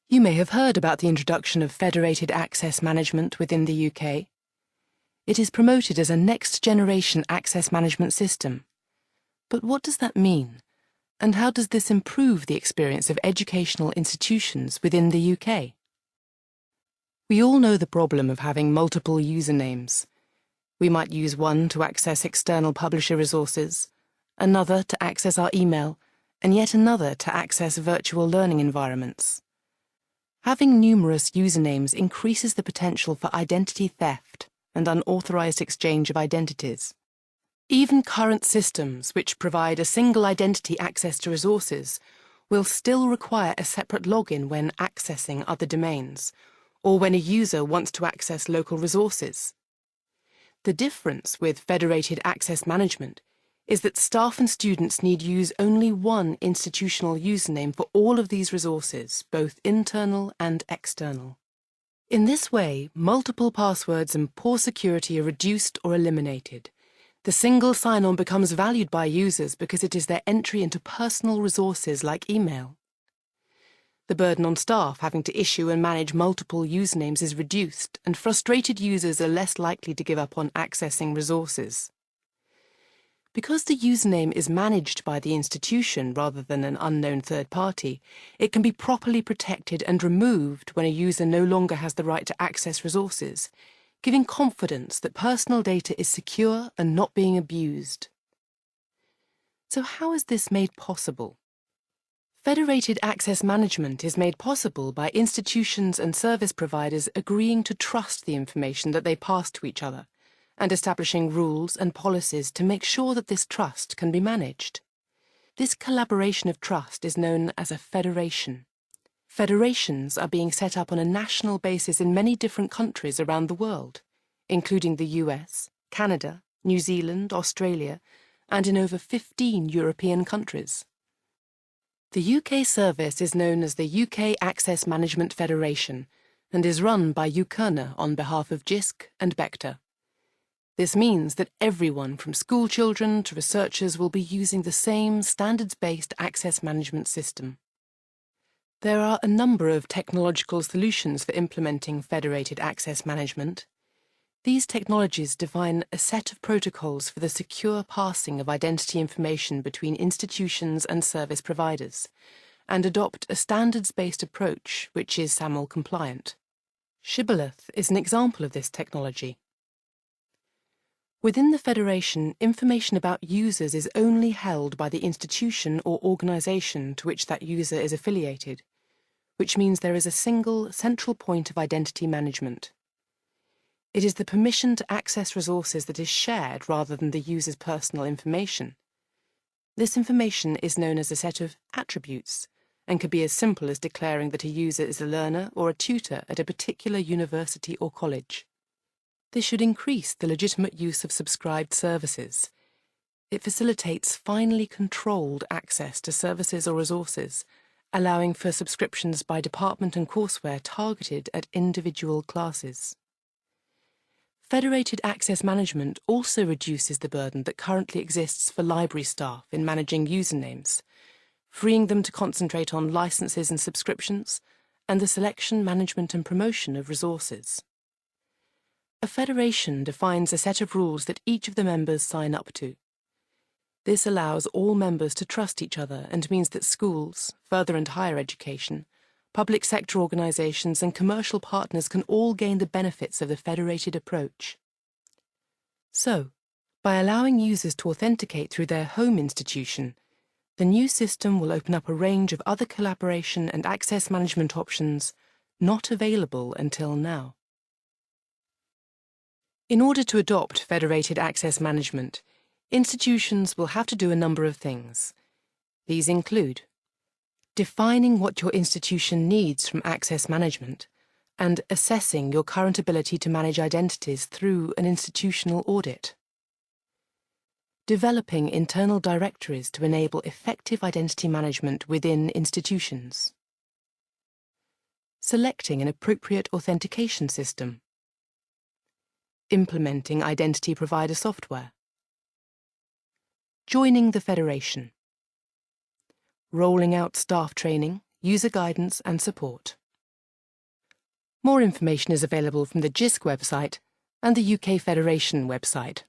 You may have heard about the introduction of federated access management within the UK. It is promoted as a next-generation access management system. But what does that mean? And how does this improve the experience of educational institutions within the UK? We all know the problem of having multiple usernames. We might use one to access external publisher resources, another to access our email, and yet another to access virtual learning environments. Having numerous usernames increases the potential for identity theft and unauthorized exchange of identities. Even current systems which provide a single identity access to resources will still require a separate login when accessing other domains, or when a user wants to access local resources. The difference with federated access management is that staff and students need use only one institutional username for all of these resources, both internal and external. In this way, multiple passwords and poor security are reduced or eliminated. The single sign-on becomes valued by users because it is their entry into personal resources like email. The burden on staff having to issue and manage multiple usernames is reduced, and frustrated users are less likely to give up on accessing resources. Because the username is managed by the institution rather than an unknown third party, it can be properly protected and removed when a user no longer has the right to access resources, giving confidence that personal data is secure and not being abused. So how is this made possible? Federated access management is made possible by institutions and service providers agreeing to trust the information that they pass to each other, and establishing rules and policies to make sure that this trust can be managed. This collaboration of trust is known as a federation. Federations are being set up on a national basis in many different countries around the world, including the US, Canada, New Zealand, Australia, and in over 15 European countries. The UK service is known as the UK Access Management Federation and is run by UKERNA on behalf of Jisc and Bechter. This means that everyone from school children to researchers will be using the same standards-based access management system. There are a number of technological solutions for implementing federated access management. These technologies define a set of protocols for the secure passing of identity information between institutions and service providers, and adopt a standards-based approach which is SAML compliant. Shibboleth is an example of this technology. Within the Federation, information about users is only held by the institution or organization to which that user is affiliated, which means there is a single, central point of identity management. It is the permission to access resources that is shared rather than the user's personal information. This information is known as a set of attributes and could be as simple as declaring that a user is a learner or a tutor at a particular university or college. This should increase the legitimate use of subscribed services. It facilitates finely controlled access to services or resources, allowing for subscriptions by department and courseware targeted at individual classes. Federated access management also reduces the burden that currently exists for library staff in managing usernames, freeing them to concentrate on licenses and subscriptions, and the selection, management and promotion of resources. A federation defines a set of rules that each of the members sign up to. This allows all members to trust each other and means that schools, further and higher education, public sector organizations and commercial partners can all gain the benefits of the federated approach. So, by allowing users to authenticate through their home institution, the new system will open up a range of other collaboration and access management options not available until now. In order to adopt federated access management, institutions will have to do a number of things. These include defining what your institution needs from access management and assessing your current ability to manage identities through an institutional audit. Developing internal directories to enable effective identity management within institutions. Selecting an appropriate authentication system. Implementing identity provider software. Joining the Federation. Rolling out staff training, user guidance and support. More information is available from the Jisc website and the UK Federation website.